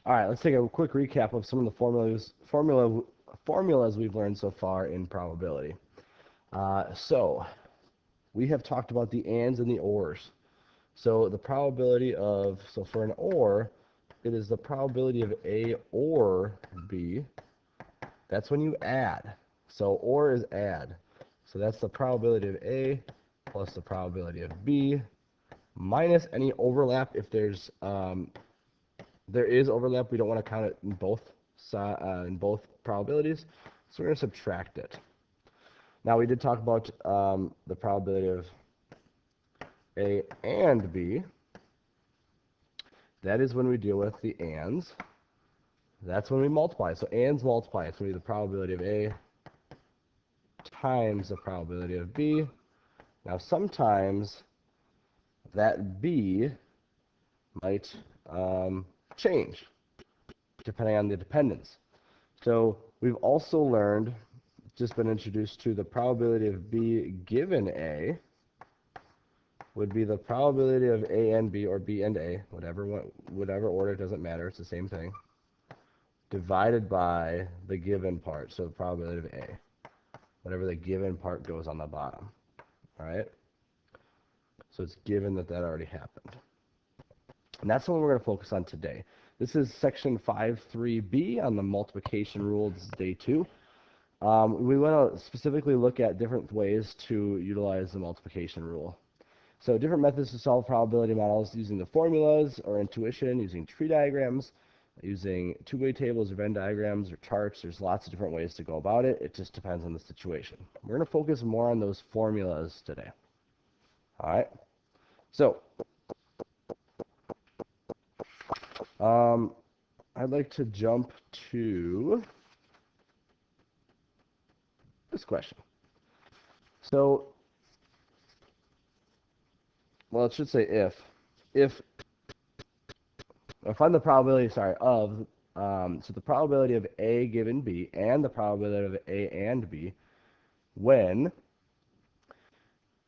All right, let's take a quick recap of some of the formulas we've learned so far in probability. So we have talked about the ands and the ors. So the probability of, so for an or, it is the probability of A or B. That's when you add. So or is add. So that's the probability of A plus the probability of B minus any overlap. If there is overlap, we don't want to count it in both probabilities, so we're going to subtract it. Now we did talk about the probability of A and B. That is when we deal with the ands. That's when we multiply. So ands multiply. It's going to be the probability of A times the probability of B. Now sometimes that B might change depending on the dependence. So we've also learned, just been introduced to the probability of B given A would be the probability of A and B, or B and A, whatever order, it doesn't matter, it's the same thing, divided by the given part, so the probability of A, whatever the given part goes on the bottom. All right? So it's given that that already happened. And that's what we're going to focus on today. This is section 5.3b on the multiplication rule. This is day 2. We want to specifically look at different ways to utilize the multiplication rule. So different methods to solve probability models using the formulas or intuition, using tree diagrams, using two-way tables or Venn diagrams or charts. There's lots of different ways to go about it. It just depends on the situation. We're going to focus more on those formulas today. All right? So I'd like to jump to this question. So, well, it should say if find the probability, of, so the probability of A given B and the probability of A and B when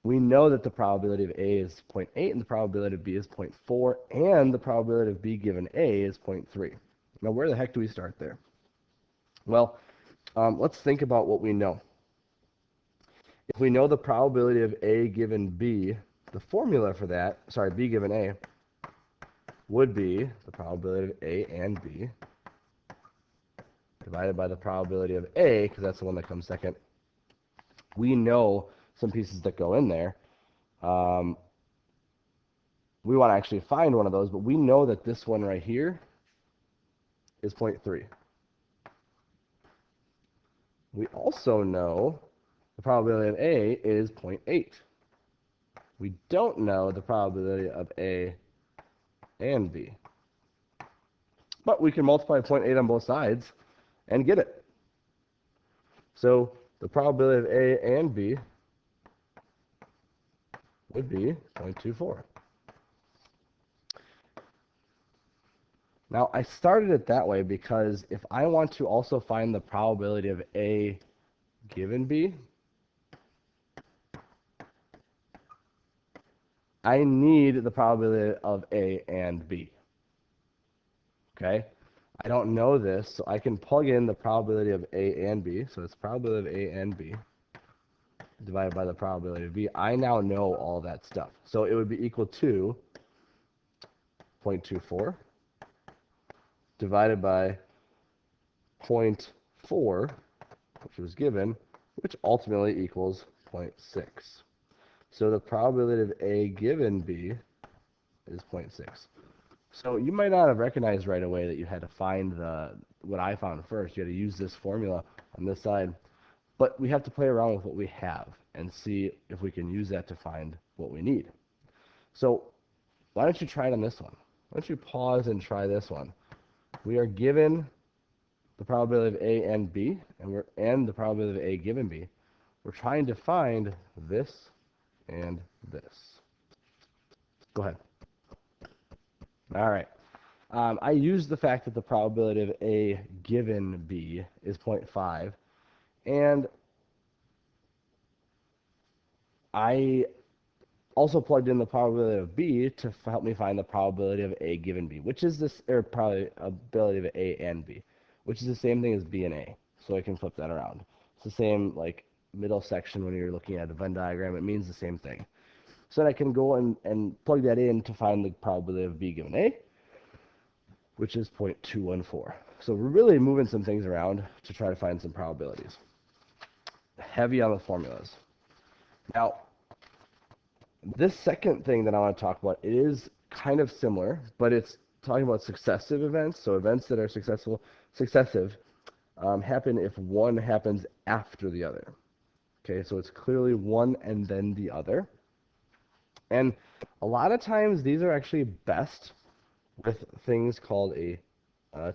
we know that the probability of A is 0.8 and the probability of B is 0.4 and the probability of B given A is 0.3. Now, where the heck do we start there? Well, let's think about what we know. If we know the probability of A given B, the formula for that, B given A, would be the probability of A and B divided by the probability of A, because that's the one that comes second. We know some pieces that go in there. We want to actually find one of those, but we know that this one right here is 0.3. We also know the probability of A is 0.8. We don't know the probability of A and B. But we can multiply 0.8 on both sides and get it. So the probability of A and B would be 0.24. Now, I started it that way because if I want to also find the probability of A given B, I need the probability of A and B. Okay? I don't know this, so I can plug in the probability of A and B. So it's probability of A and B divided by the probability of B. I now know all that stuff. So it would be equal to 0.24 divided by 0.4, which was given, which ultimately equals 0.6. So the probability of A given B is 0.6. So you might not have recognized right away that you had to find what I found first. You had to use this formula on this side. But we have to play around with what we have and see if we can use that to find what we need. So why don't you try it on this one? Why don't you pause and try this one? We are given the probability of A and B, and the probability of A given B. We're trying to find this and this. Go ahead. All right. I used the fact that the probability of A given B is 0.5, and I also plugged in the probability of B to help me find the probability of A given B, which is this, or probability of A and B, which is the same thing as B and A. So I can flip that around. It's the same like middle section when you're looking at a Venn diagram. It means the same thing. So then I can go and plug that in to find the probability of B given A, which is 0.214. So we're really moving some things around to try to find some probabilities. Heavy on the formulas. Now, this second thing that I want to talk about, it is kind of similar, but it's talking about successive events. So events that are successive happen if one happens after the other. Okay, so it's clearly one and then the other. And a lot of times these are actually best with things called a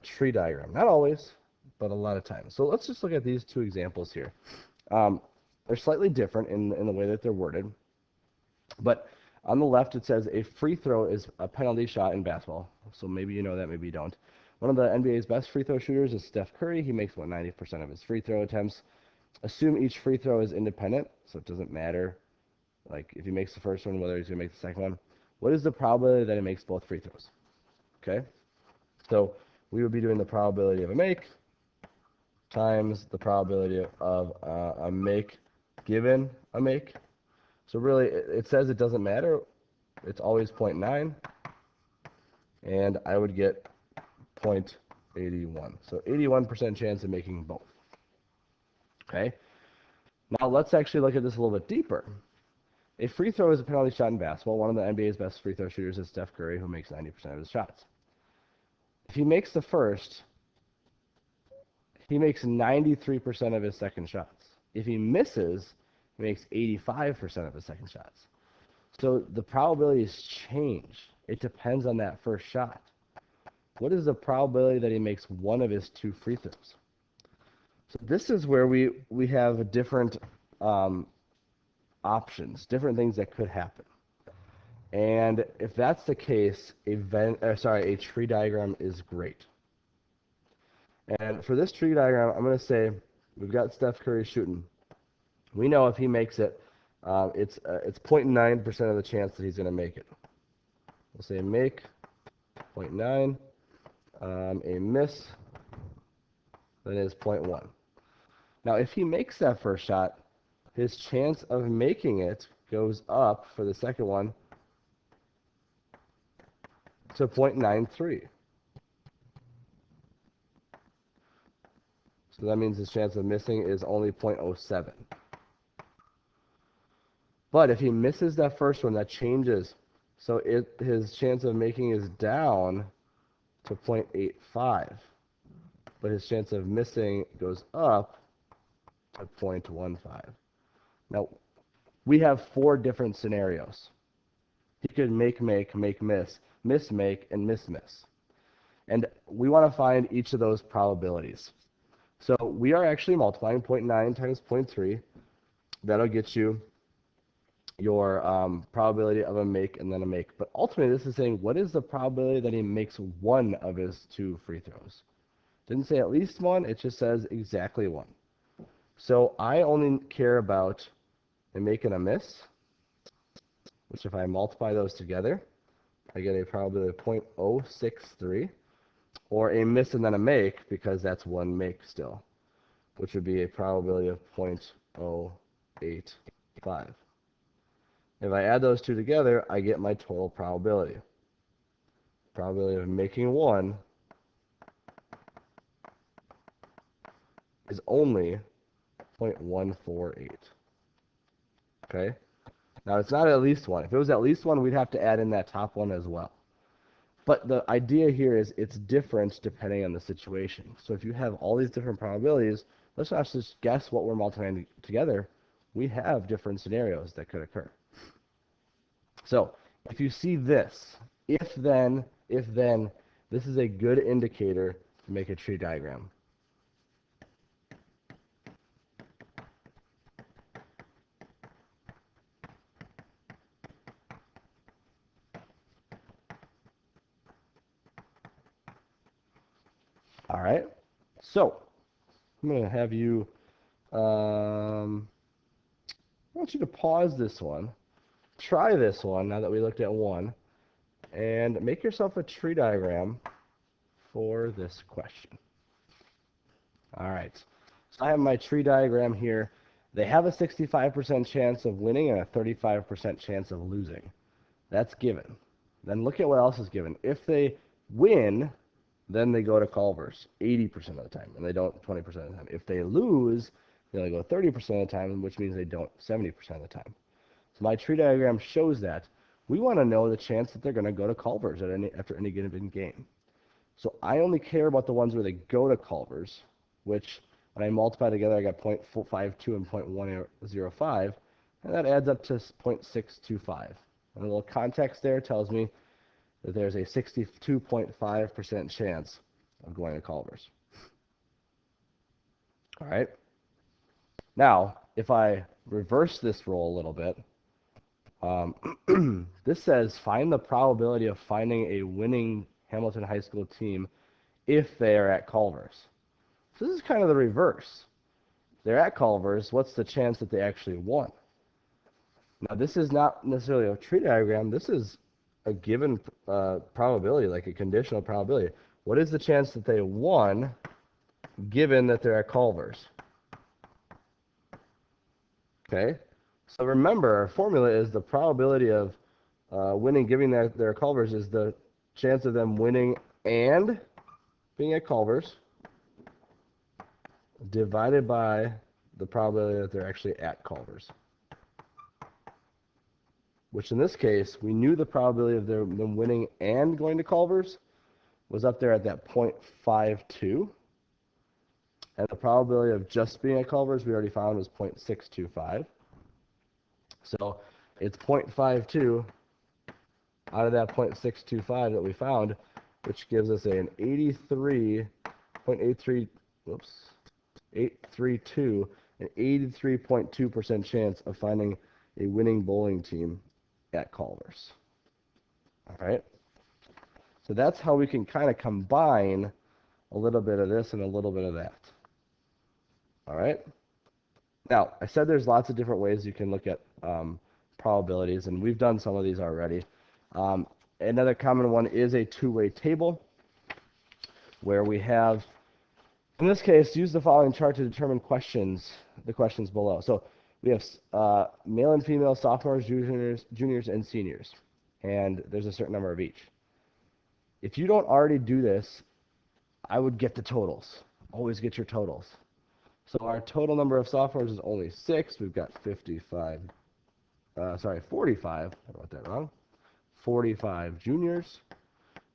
tree diagram. Not always, but a lot of times. So let's just look at these two examples here. They're slightly different in the way that they're worded. But on the left, it says a free throw is a penalty shot in basketball. So maybe you know that, maybe you don't. One of the NBA's best free throw shooters is Steph Curry. He makes about 90% of his free throw attempts. Assume each free throw is independent, so it doesn't matter. Like if he makes the first one, whether he's going to make the second one. What is the probability that he makes both free throws? Okay, so we would be doing the probability of a make times the probability of a make given a make. So really, it says it doesn't matter. It's always 0.9, and I would get 0.81. So 81% chance of making both. Okay. Now let's actually look at this a little bit deeper. A free throw is a penalty shot in basketball. One of the NBA's best free throw shooters is Steph Curry, who makes 90% of his shots. If he makes the first, he makes 93% of his second shots. If he misses, he makes 85% of his second shots. So the probabilities change. It depends on that first shot. What is the probability that he makes one of his two free throws? So this is where we have different options, different things that could happen. And if that's the case, a tree diagram is great. And for this tree diagram, I'm going to say we've got Steph Curry shooting. We know if he makes it, it's 0.9% of the chance that he's going to make it. We'll say make 0.9, a miss, then is 0.1. Now, if he makes that first shot, his chance of making it goes up for the second one to 0.93. So that means his chance of missing is only 0.07. But if he misses that first one, that changes. So his chance of making is down to 0.85. But his chance of missing goes up to 0.15. Now, we have 4 different scenarios. He could make, miss, make, and miss. And we want to find each of those probabilities. So we are actually multiplying 0.9 times 0.3. That'll get you your probability of a make and then a make. But ultimately, this is saying, what is the probability that he makes one of his 2 free throws? Didn't say at least one, it just says exactly one. So I only care about a make and a miss, which if I multiply those together, I get a probability of 0.063, or a miss and then a make, because that's one make still, which would be a probability of 0.085. If I add those two together, I get my total probability. Probability of making one is only 0.148. Okay? Now, it's not at least one. If it was at least one, we'd have to add in that top one as well. But the idea here is it's different depending on the situation. So if you have all these different probabilities, let's not just guess what we're multiplying together. We have different scenarios that could occur. So if you see this, if then, this is a good indicator to make a tree diagram. All right, so I'm going to have you, I want you to pause this one, try this one now that we looked at one, and make yourself a tree diagram for this question. All right, so I have my tree diagram here. They have a 65% chance of winning and a 35% chance of losing. That's given. Then look at what else is given. If they win, then they go to Culver's 80% of the time, and they don't 20% of the time. If they lose, they only go 30% of the time, which means they don't 70% of the time. So my tree diagram shows that. We want to know the chance that they're going to go to Culver's after any given game. So I only care about the ones where they go to Culver's, which when I multiply together, I got 0.52 and 0.105, and that adds up to 0.625. And a little context there tells me that there's a 62.5% chance of going to Culver's. All right. Now, if I reverse this role a little bit, this says find the probability of finding a winning Hamilton High School team if they are at Culver's. So this is kind of the reverse. They're at Culver's. What's the chance that they actually won? Now, this is not necessarily a tree diagram. This is a given probability, like a conditional probability. What is the chance that they won given that they're at Culver's? Okay, so remember, our formula is the probability of winning given that they're at Culver's is the chance of them winning and being at Culver's divided by the probability that they're actually at Culver's. Which in this case, we knew the probability of them winning and going to Culver's was up there at that 0.52. And the probability of just being at Culver's, we already found, was 0.625. So it's 0.52 out of that 0.625 that we found, which gives us an 832, an 83.2% chance of finding a winning bowling team at Culver's. All right. So that's how we can kind of combine a little bit of this and a little bit of that. All right. Now, I said there's lots of different ways you can look at probabilities, and we've done some of these already. Another common one is a two-way table, where we have, in this case, use the following chart to determine the questions below. So we have male and female sophomores, juniors, and seniors, and there's a certain number of each. If you don't already do this, I would get the totals. Always get your totals. So our total number of sophomores is only 6. We've got 45. I wrote that wrong. 45 juniors.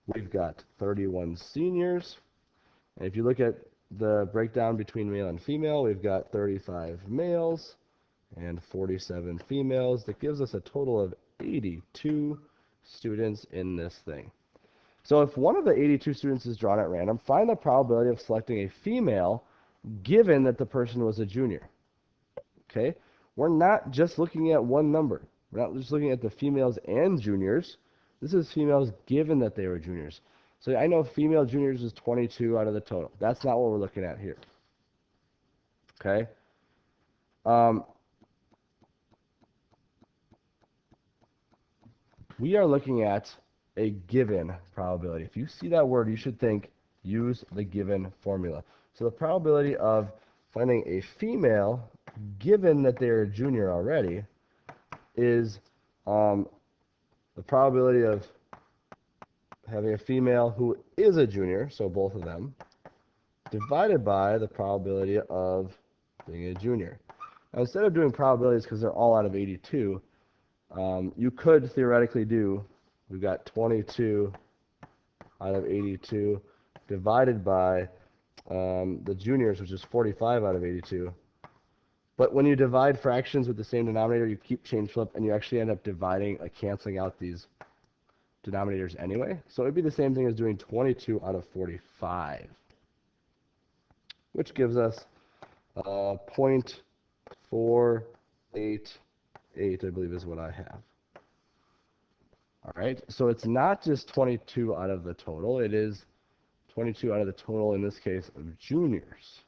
We've got 31 seniors. And if you look at the breakdown between male and female, we've got 35 males and 47 females. That gives us a total of 82 students in this thing. So if one of the 82 students is drawn at random, find the probability of selecting a female given that the person was a junior. Okay? We're not just looking at one number. We're not just looking at the females and juniors. This is females given that they were juniors. So I know female juniors is 22 out of the total. That's not what we're looking at here. Okay? We are looking at a given probability. If you see that word, you should think, use the given formula. So the probability of finding a female, given that they're a junior already, is the probability of having a female who is a junior, so both of them, divided by the probability of being a junior. Now, instead of doing probabilities because they're all out of 82, you could theoretically do, we've got 22 out of 82 divided by the juniors, which is 45 out of 82. But when you divide fractions with the same denominator, you keep change flip, and you actually end up dividing, canceling out these denominators anyway. So it'd be the same thing as doing 22 out of 45, which gives us 0.488, I believe is what I have. All right, so it's not just 22 out of the total. It is 22 out of the total, in this case, of juniors.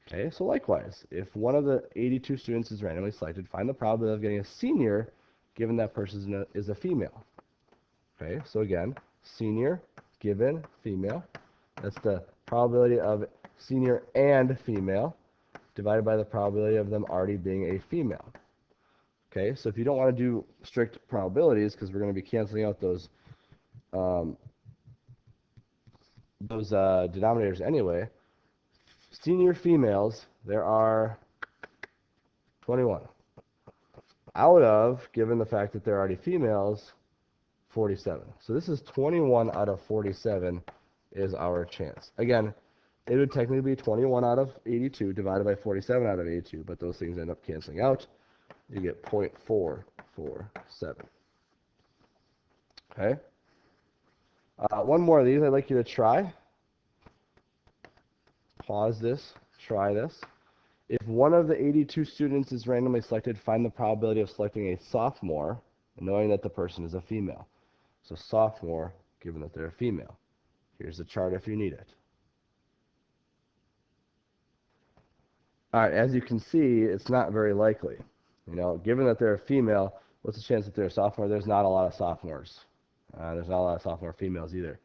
Okay, so likewise, if one of the 82 students is randomly selected, find the probability of getting a senior given that person is a female. Okay, so again, senior given female. That's the probability of senior and female divided by the probability of them already being a female. Okay, so if you don't want to do strict probabilities, because we're going to be canceling out those denominators anyway, senior females, there are 21. Out of, given the fact that they're already females, 47. So this is 21 out of 47 is our chance. Again, it would technically be 21 out of 82 divided by 47 out of 82, but those things end up canceling out. You get 0.447. Okay? One more of these I'd like you to try. Pause this. Try this. If one of the 82 students is randomly selected, find the probability of selecting a sophomore, knowing that the person is a female. So sophomore, given that they're a female. Here's the chart if you need it. All right, as you can see, it's not very likely. You know, given that they're a female, what's the chance that they're a sophomore? There's not a lot of sophomores. There's not a lot of sophomore females either.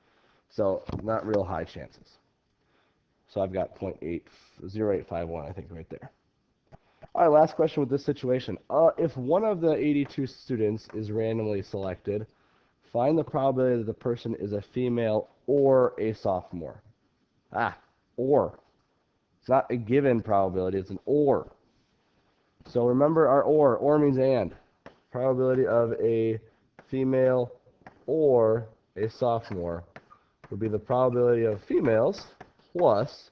So not real high chances. So I've got 0.0851, I think, right there. All right, last question with this situation. If one of the 82 students is randomly selected, find the probability that the person is a female or a sophomore. Or. It's not a given probability, it's an or. So remember our or. Or means and. Probability of a female or a sophomore would be the probability of females plus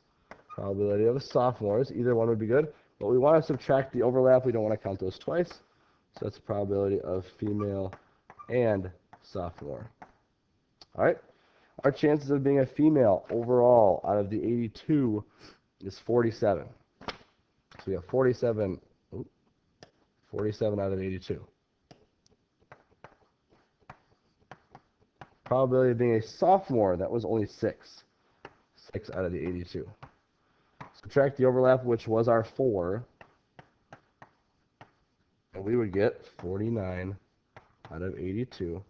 probability of sophomores. Either one would be good, but we want to subtract the overlap. We don't want to count those twice. So that's the probability of female and sophomore. All right. Our chances of being a female overall out of the 82 is 47. So we have 47 out of 82. Probability of being a sophomore, that was only 6. 6 out of the 82. Subtract the overlap, which was our 4, and we would get 49 out of 82,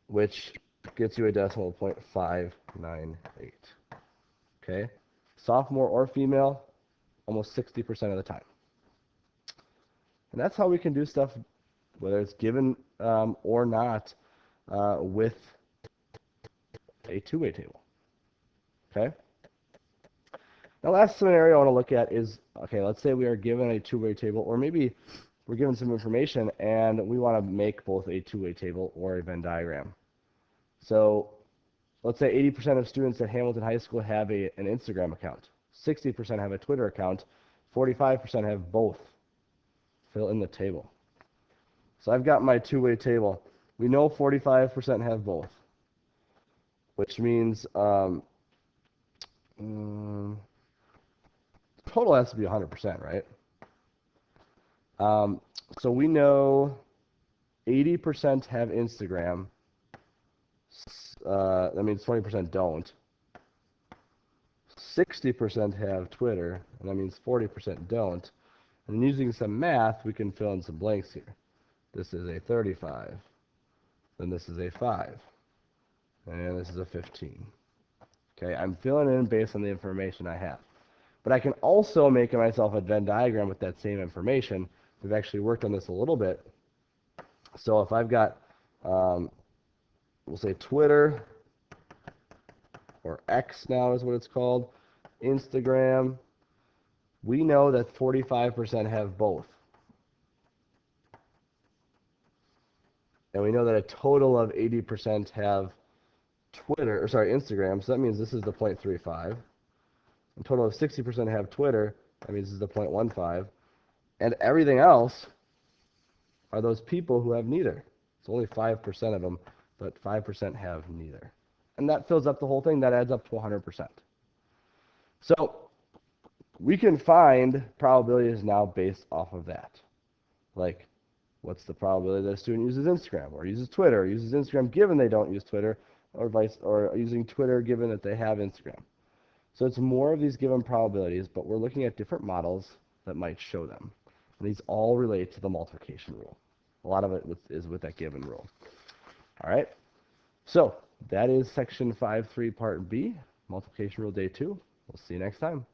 which gets you a decimal point 598. Okay? Sophomore or female, almost 60% of the time. And that's how we can do stuff, whether it's given or not, with a two-way table. Okay? Now, last scenario I want to look at is, okay, let's say we are given a two-way table, or maybe we're given some information and we want to make both a two-way table or a Venn diagram. So let's say 80% of students at Hamilton High School have an Instagram account. 60% have a Twitter account. 45% have both. Fill in the table. So I've got my two-way table. We know 45% have both, which means total has to be 100%, right? So we know 80% have Instagram. That means 20% don't. 60% have Twitter, and that means 40% don't. And using some math, we can fill in some blanks here. This is a 35. Then this is a 5. And this is a 15. Okay, I'm filling in based on the information I have. But I can also make myself a Venn diagram with that same information. We've actually worked on this a little bit. So if I've got, we'll say Twitter, or X now is what it's called, Instagram, we know that 45% have both. And we know that a total of 80% have Instagram, so that means this is the 0.35. A total of 60% have Twitter, that means this is the 0.15. And everything else are those people who have neither. It's only 5% of them, but 5% have neither. And that fills up the whole thing. That adds up to 100%. So we can find probabilities now based off of that. Like, what's the probability that a student uses Instagram or uses Twitter, or uses Instagram given they don't use Twitter, or using Twitter given that they have Instagram. So it's more of these given probabilities, but we're looking at different models that might show them. And these all relate to the multiplication rule. A lot of it is with that given rule. All right. So that is section 5.3 part B, multiplication rule day 2. We'll see you next time.